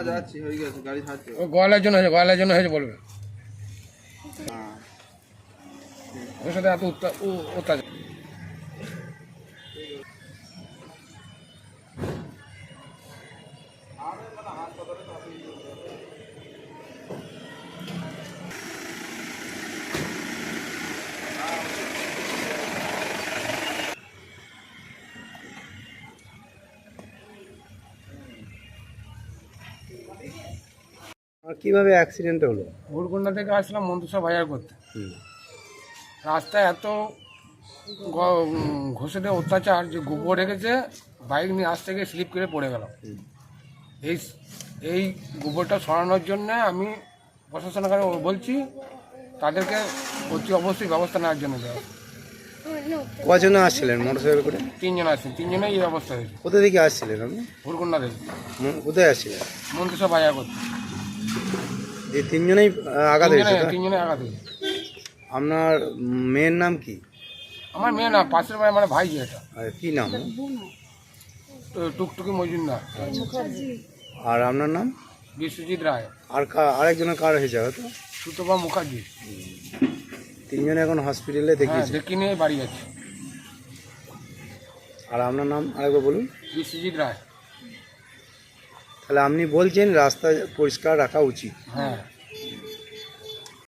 যাচ্ছি, হয়ে গেছে, গাড়ি ছাড়ছে। ও গলার জন্য হয়েছে বলবে। ওর সাথে এত অত্যাচার। আর কিভাবে অ্যাক্সিডেন্ট হলো? ভুরকুন্ডা থেকে আসলাম মন্ত্রসভা বাজার করতে। রাস্তায় এত ঘষেদের অত্যাচার যে গোবর রেখেছে, বাইক নিয়ে আসতে গিয়ে স্লিপ করে পড়ে গেল। এই গোবরটা সরানোর জন্য আমি প্রশাসনের কাছে বলছি, তাদেরকে অতি অবশ্যই ব্যবস্থা নেওয়ার জন্য দেওয়া। কজন আসছিলেন মোটরসাইকেল করে? 3 জন আসছেন, 3 জনেই এই অবস্থা হয়েছে। কোথা থেকে আসছিলেন আপনি? ভুরকুন্ডা থেকে কোথায় আসছিলেন? মন্ত্রসভা বাজার করতে। যে তিনজনেই আঘাত হয়েছে? 3 জনে আঘাত হয়েছে। আপনার মেয়ের নাম কি? আমার মেয়ে না, পাশের বাড়ি আমার ভাই। এটা কি নাম? টুকটুকি মজুমদার। আর আপনার নাম? বিশ্বজিৎ রায়। আর আরেকজনের কার হয়েছে হয়তো? সুতপা মুখার্জি। তিনজনে এখন হসপিটালে দেখিয়েছে? দেখি নিয়ে বাড়ি যাচ্ছে। আর আপনার নাম আরেকবার বলুন। বিশ্বজিৎ রায়। তাহলে আপনি বলছেন রাস্তা পরিষ্কার রাখা উচিত? হ্যাঁ।